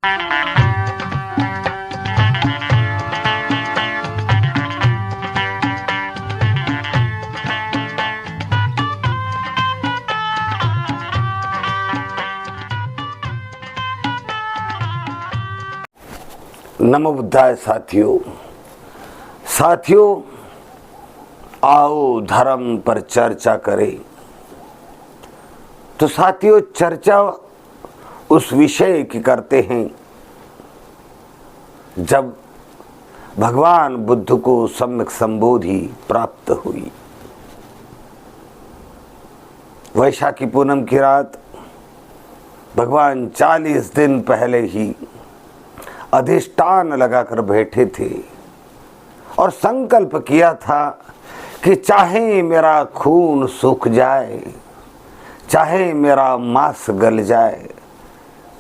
नमो बुद्धाय। साथियों, आओ धर्म पर चर्चा करें। तो साथियों, चर्चा उस विषय की करते हैं जब भगवान बुद्ध को सम्यक संबोधि प्राप्त हुई। वैशाखी पूनम की रात भगवान 40 दिन पहले ही अधिष्ठान लगाकर बैठे थे और संकल्प किया था कि चाहे मेरा खून सूख जाए, चाहे मेरा मांस गल जाए,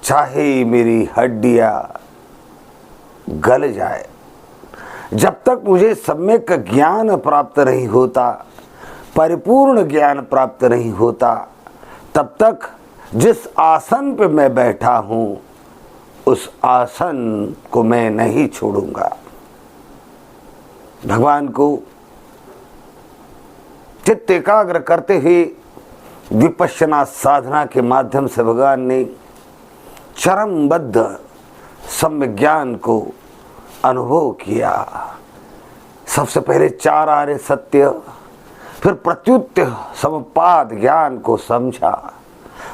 चाहे मेरी हड्डियां गल जाए, जब तक मुझे सम्यक ज्ञान प्राप्त नहीं होता, परिपूर्ण ज्ञान प्राप्त नहीं होता, तब तक जिस आसन पे मैं बैठा हूं उस आसन को मैं नहीं छोड़ूंगा। भगवान को चित्त एकाग्र करते हुए विपश्यना साधना के माध्यम से भगवान ने चरमबद्ध सम्यक ज्ञान को अनुभव किया। सबसे पहले 4 आर्य सत्य, फिर प्रत्युत समुपाद ज्ञान को समझा,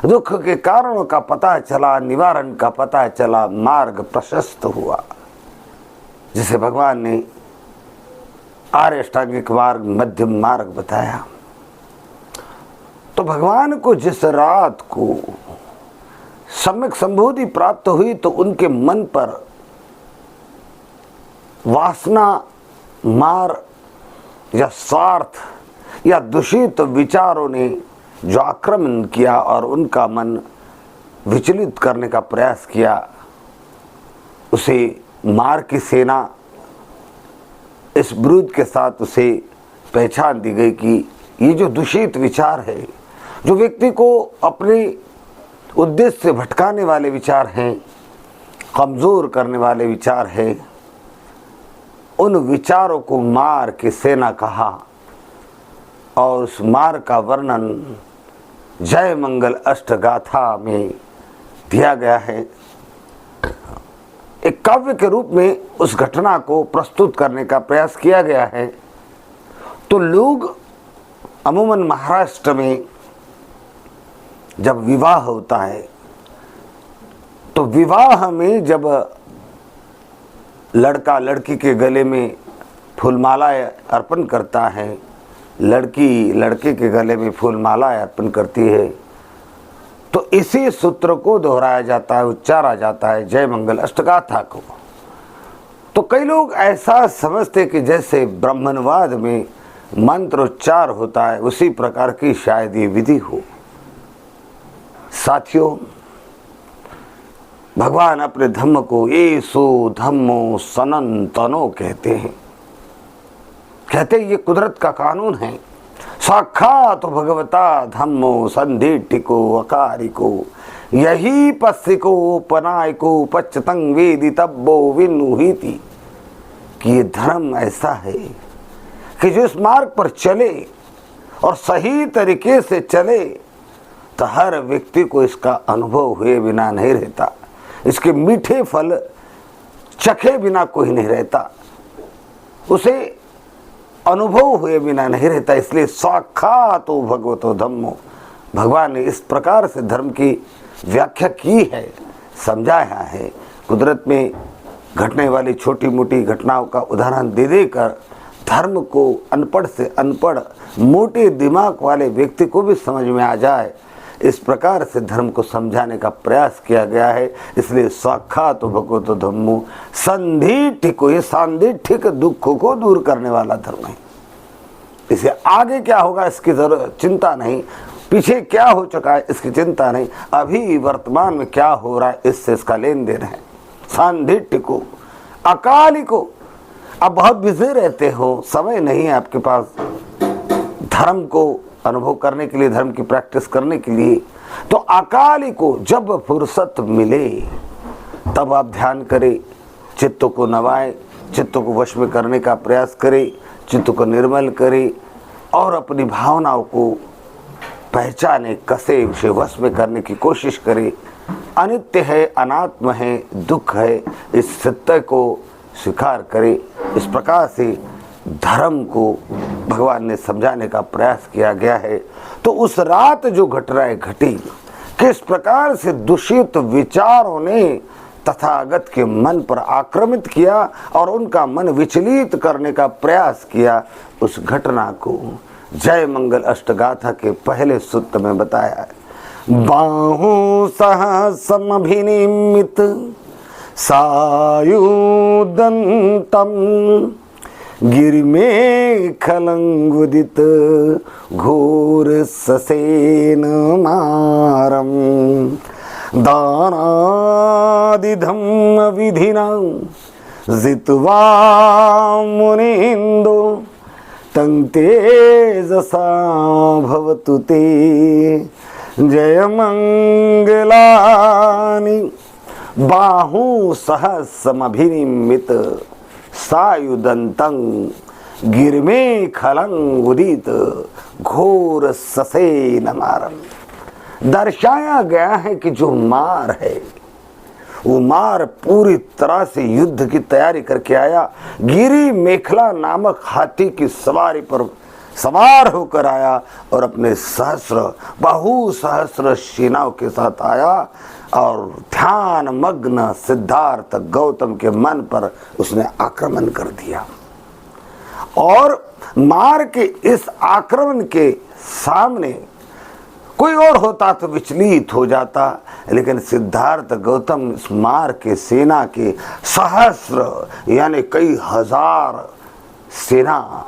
दुख के कारणों का पता चला, निवारण का पता चला, मार्ग प्रशस्त हुआ, जिसे भगवान ने आर्य अष्टांगिक मार्ग, मध्यम मार्ग बताया। तो भगवान को जिस रात को सम्यक संबोधि प्राप्त हुई तो उनके मन पर वासना, मार या स्वार्थ या दूषित विचारों ने जो आक्रमण किया और उनका मन विचलित करने का प्रयास किया, उसे मार की सेना इस विरोध के साथ उसे पहचान दी गई कि ये जो दूषित विचार है, जो व्यक्ति को अपने उद्देश्य से भटकाने वाले विचार हैं, कमजोर करने वाले विचार हैं, उन विचारों को मार की सेना कहा। और उस मार का वर्णन जय मंगल अष्ट गाथा में दिया गया है। एक काव्य के रूप में उस घटना को प्रस्तुत करने का प्रयास किया गया है। तो लोग अमूमन महाराष्ट्र में जब विवाह होता है तो विवाह में जब लड़का लड़की के गले में फूलमाला अर्पण करता है, लड़की लड़के के गले में फूलमाला अर्पण करती है, तो इसी सूत्र को दोहराया जाता है, उच्चारा जाता है, जय मंगल अष्टगाथा को। तो कई लोग ऐसा समझते कि जैसे ब्राह्मणवाद में मंत्रोच्चार होता है उसी प्रकार की शायद ये विधि हो। साथियों, भगवान अपने धम्म को येसु धम्मो सनातनो कहते हैं। कहते ये कुदरत का कानून है। साक्षात तो भगवता धम्मो संधिठिको अकारिको यही पस्सिको पनायको पच्चतंग वेदितब्बो विनुहीति। कि ये धर्म ऐसा है कि जो इस मार्ग पर चले और सही तरीके से चले तो हर व्यक्ति को इसका अनुभव हुए बिना नहीं रहता, इसके मीठे फल चखे बिना कोई नहीं रहता, उसे अनुभव हुए बिना नहीं रहता। इसलिए साक्षातो भगवतो धम्मो, भगवान ने इस प्रकार से धर्म की व्याख्या की है, समझाया है। कुदरत में घटने वाली छोटी मोटी घटनाओं का उदाहरण दे देकर धर्म को अनपढ़ से अनपढ़ मोटे दिमाग वाले व्यक्ति को भी समझ में आ जाए, इस प्रकार से धर्म को समझाने का प्रयास किया गया है। इसलिए साक्षातो भगवतो धम्मो संधिठिको, ये सांधिठिक दुखों को दूर करने वाला धर्म है। इसे आगे क्या होगा इसकी जरूरत चिंता नहीं, पीछे क्या हो चुका है इसकी चिंता नहीं, अभी वर्तमान में क्या हो रहा है इससे इसका लेन देन है। सांधिठिको अकालिको, आप बहुत बिजी रहते हो, समय नहीं है आपके पास धर्म को अनुभव करने के लिए, धर्म की प्रैक्टिस करने के लिए। तो अकाली को जब फुर्सत मिले तब आप ध्यान करें, चित्त को नवाएं, चित्त को वश में करने का प्रयास करें, चित्त को निर्मल करें और अपनी भावनाओं को पहचाने, कसे, उसे वश में करने की कोशिश करें। अनित्य है, अनात्म है, दुख है, इस सत्य को स्वीकार करें। इस प्रकार से धर्म को भगवान ने समझाने का प्रयास किया गया है। तो उस रात जो घटनाएं घटी, किस प्रकार से दूषित विचारों ने तथागत के मन पर आक्रमित किया और उनका मन विचलित करने का प्रयास किया, उस घटना को जय मंगल अष्टगाथा के पहले सूत्र में बताया है। बाहु सहसमभिनिमित सायुदंतम गिरिमेखलंगुदित घोर ससेन मारम दानादिधम विधिना जित्वा मुनिन्दो तं तेजसा भवतु ते जयमंगलानि। बाहु सहस्रमभिनिमित सायुदंतं गिरिमेखलंगुदित घोर ससेन मारम। दर्शाया गया है कि जो मार है वो मार पूरी तरह से युद्ध की तैयारी करके आया। गिरी मेखला नामक हाथी की सवारी पर सवार होकर आया और अपने बहु सहस्र सेनाओं के साथ आया और ध्यान मग्न सिद्धार्थ गौतम के मन पर उसने आक्रमण कर दिया। और मार के इस आक्रमण के सामने कोई और होता तो विचलित हो जाता, लेकिन सिद्धार्थ गौतम इस मार के सेना के सहस्र यानी कई हजार सेना,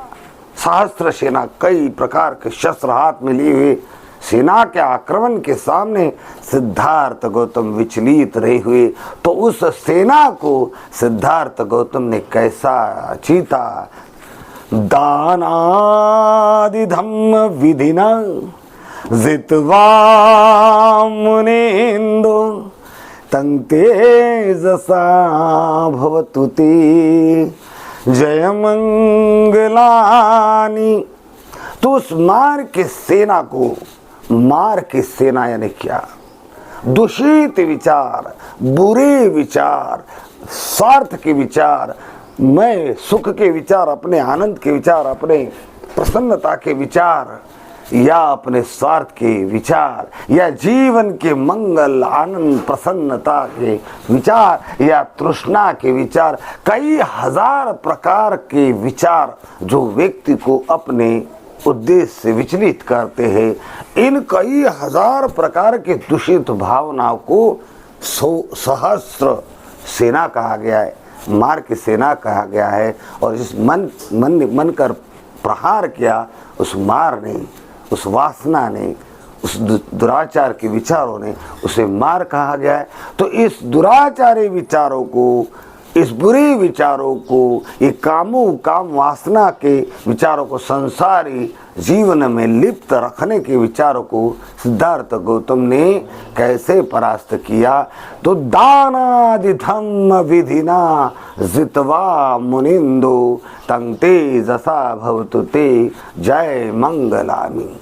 सहस्र सेना, कई प्रकार के शस्त्र हाथ में लिए हुए सेना के आक्रमण के सामने सिद्धार्थ गौतम विचलित रहे हुए। तो उस सेना को सिद्धार्थ गौतम ने कैसा जीता? दानादि धम्म विधिना जित्वा मुनिन्दो तं तेजसा भवतु ते जयमंगलानि। तो उस मार के सेना को, मार की सेना यानी क्या? दूषित विचार, बुरे विचार, स्वार्थ के विचार, मैं सुख के विचार, अपने आनंद के विचार, अपने प्रसन्नता के विचार या अपने स्वार्थ के विचार या जीवन के मंगल आनंद प्रसन्नता के विचार या तृष्णा के विचार, कई हजार प्रकार के विचार जो व्यक्ति को अपने उद्देश्य से विचलित करते हैं। इन कई हजार प्रकार के दूषित भावनाओं को सहस्र सेना कहा गया है, मार की सेना कहा गया है। और जिस मन कर प्रहार किया, उस मार ने, उस वासना ने, उस दुराचार के विचारों ने, उसे मार कहा गया है। तो इस दुराचारी विचारों को, इस बुरे विचारों को, ये काम वासना के विचारों को, संसारी जीवन में लिप्त रखने के विचारों को सिद्धार्थ गौतम ने कैसे परास्त किया? तो दानादि धम्म विधिना जित्वा मुनिन्दो तं तेजसा भवतु ते जय मंगलानि।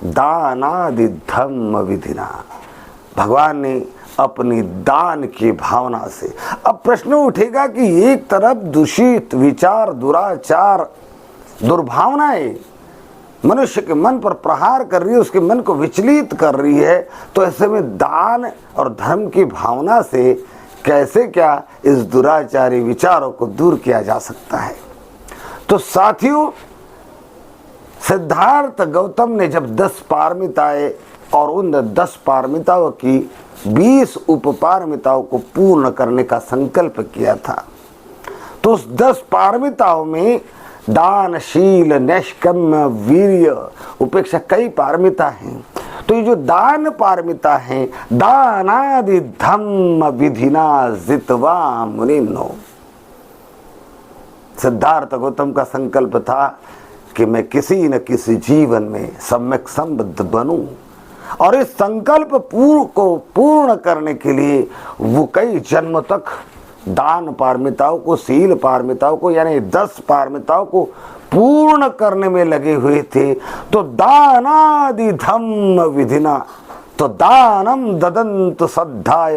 दानादि धम्म विधिना, भगवान ने अपनी दान की भावना से। अब प्रश्न उठेगा कि एक तरफ दूषित विचार, दुराचार, दुर्भावनाएं मनुष्य के मन पर प्रहार कर रही है, उसके मन को विचलित कर रही है, तो ऐसे में दान और धर्म की भावना से कैसे क्या इस दुराचारी विचारों को दूर किया जा सकता है? तो साथियों, सिद्धार्थ गौतम ने जब 10 पारमिताएं और उन 10 पारमिताओं की 20 उपपारमिताओं को पूर्ण करने का संकल्प किया था, तो उस 10 पारमिताओं में दान, शील, नैष्कर्म्य, वीर्य, उपेक्षा, कई पारमिता हैं। तो ये जो दान पारमिता हैं, दानादि धम्म विधिना जित्वा मुनिन्दो। सिद्धार्थ गौतम का संकल्प था कि मैं किसी न किसी जीवन में सम्यक संबद्ध बनूं, और इस संकल्प को पूर्ण करने के लिए वो कई जन्म तक दान पारमिताओं को, शील पारमिताओं को, यानी 10 पारमिताओं को पूर्ण करने में लगे हुए थे। तो दानादि धम्म विधिना, तो दानम ददंतु सद्धाय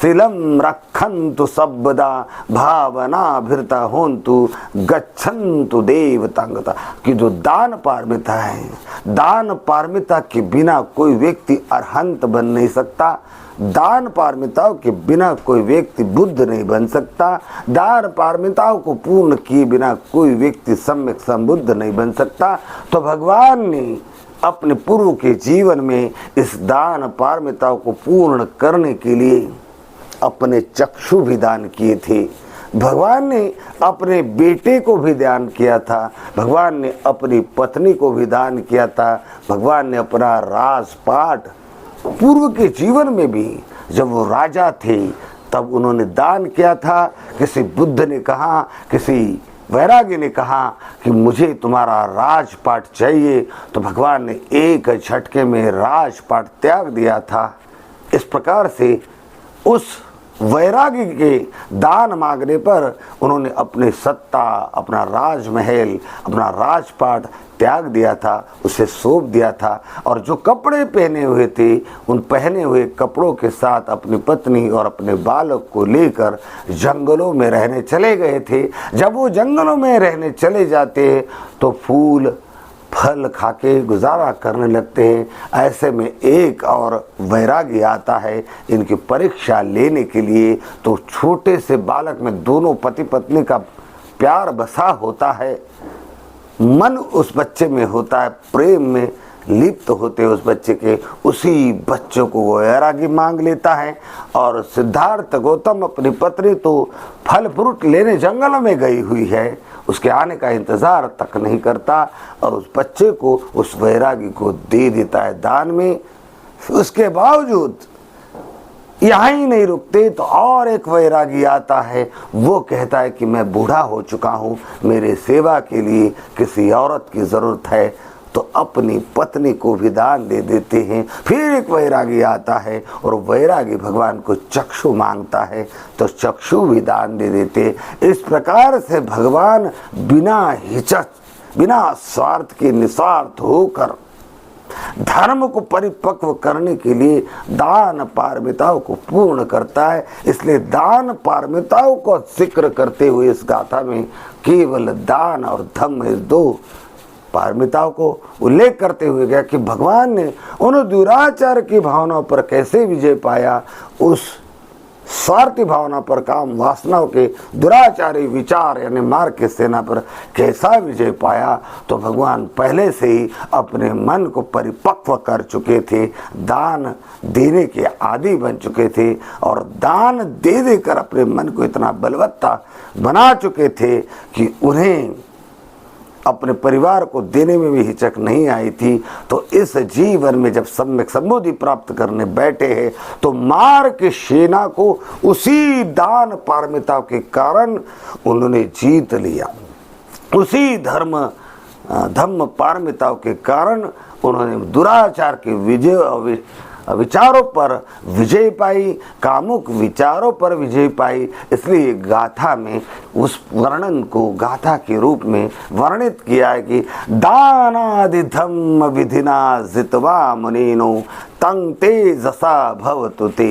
शीलम रखन्तु सबदा भावना भृता होन्तु गच्छन्तु देवतांगता। कि जो दान पारमिता है, दान पारमिता के बिना कोई व्यक्ति अरहंत बन नहीं सकता, दान पारमिताओं के बिना कोई व्यक्ति बुद्ध नहीं बन सकता, दान पारमिताओं को पूर्ण किए बिना कोई व्यक्ति सम्यक संबुद्ध नहीं बन सकता। तो भगवान ने अपने पूर्व के जीवन में इस दान पारमिताओं को पूर्ण करने के लिए अपने चक्षु भी दान किए थे। भगवान ने अपने बेटे को भी दान किया था, भगवान ने अपनी पत्नी को भी दान किया था, भगवान ने अपना राजपाट पूर्व के जीवन में भी जब वो राजा थे तब उन्होंने दान किया था। किसी बुद्ध ने कहा, किसी वैरागी ने कहा कि मुझे तुम्हारा राजपाट चाहिए, तो भगवान ने एक झटके में राजपाट त्याग दिया था। इस प्रकार से उस वैरागी के दान मांगने पर उन्होंने अपनी सत्ता, अपना राजमहल, अपना राजपाट त्याग दिया था, उसे सौंप दिया था। और जो कपड़े पहने हुए थे, उन पहने हुए कपड़ों के साथ अपनी पत्नी और अपने बालक को लेकर जंगलों में रहने चले गए थे। जब वो जंगलों में रहने चले जाते तो फूल फल खाके गुजारा करने लगते हैं। ऐसे में एक और वैरागी आता है इनकी परीक्षा लेने के लिए। तो छोटे से बालक में दोनों पति पत्नी का प्यार बसा होता है, मन उस बच्चे में होता है, प्रेम में लिप्त होते उस बच्चे के। उसी बच्चों को वो वैरागी मांग लेता है। और सिद्धार्थ गौतम अपनी पत्नी तो फल फ्रूट लेने जंगलों में गई हुई है, उसके आने का इंतजार तक नहीं करता और उस बच्चे को उस वैरागी को दे देता है दान में। उसके बावजूद यहाँ ही नहीं रुकते तो और एक वैरागी आता है, वो कहता है कि मैं बूढ़ा हो चुका हूँ, मेरे सेवा के लिए किसी औरत की ज़रूरत है, तो अपनी पत्नी को भी दान दे देते हैं। फिर एक वैरागी आता है और वैरागी भगवान को चक्षु मांगता है, तो चक्षु भी दान दे देते। इस प्रकार से भगवान बिना हिचक, बिना स्वार्थ के निस्वार्थ होकर धर्म को परिपक्व करने के लिए दान पारमिताओं को पूर्ण करता है। इसलिए दान पारमिताओं को जिक्र करते हुए इस गाथा में केवल दान और धम्म, इस 2 पारमिताओं को उल्लेख करते हुए गया कि भगवान ने उन दुराचार की भावनाओं पर कैसे विजय पाया, उस स्वार्थी भावना पर, काम वासनाओं के दुराचारी विचार यानी मार्ग की सेना पर कैसा विजय पाया। तो भगवान पहले से ही अपने मन को परिपक्व कर चुके थे, दान देने के आदी बन चुके थे और दान दे देकर अपने मन को इतना बलवत्ता बना चुके थे कि उन्हें अपने परिवार को देने में भी हिचक नहीं आई थी। तो इस जीवन में जब सम्यक संबुद्धि प्राप्त करने बैठे हैं तो मार की सेना को उसी दान पारमिता के कारण उन्होंने जीत लिया। उसी धम्म पारमिताओं के कारण उन्होंने दुराचार के विचारों पर विजय पाई, कामुक विचारों पर विजय पाई। इसलिए गाथा में उस वर्णन को गाथा के रूप में वर्णित किया है कि दानादि धम्म विधिना जित्वा मुनीनो तं तेजसा भवतु ते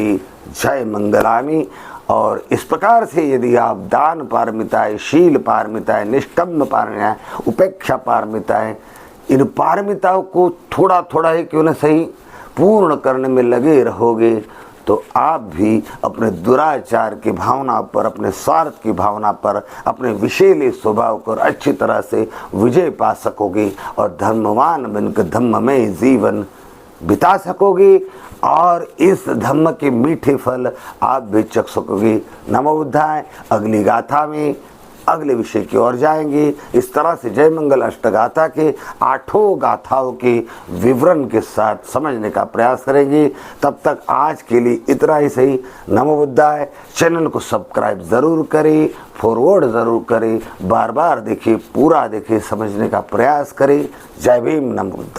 जय मंगलामी। और इस प्रकार से यदि आप दान पारमिताएं, शील पारमिताएं, निष्कम्म पारमिताएं, उपेक्षा पारमिताएं, इन पारमिताओं को थोड़ा थोड़ा ही क्यों न सही पूर्ण करने में लगे रहोगे तो आप भी अपने दुराचार की भावना पर, अपने स्वार्थ की भावना पर, अपने विषैले स्वभाव पर अच्छी तरह से विजय पा सकोगे और धर्मवान बनकर धम्ममय जीवन बिता सकोगे और इस धम्म के मीठे फल आप भी चख सकोगे। नमो बुद्धाय। अगली गाथा में अगले विषय की ओर जाएंगे। इस तरह से जय मंगल अष्टगाथा के 8 गाथाओं के विवरण के साथ समझने का प्रयास करेंगे। तब तक आज के लिए इतना ही सही। नमो बुद्धाय। चैनल को सब्सक्राइब ज़रूर करें, फॉरवर्ड ज़रूर करें, बार बार देखिए, पूरा देखिए, समझने का प्रयास करें। जय भीम। नमो बुद्धाय।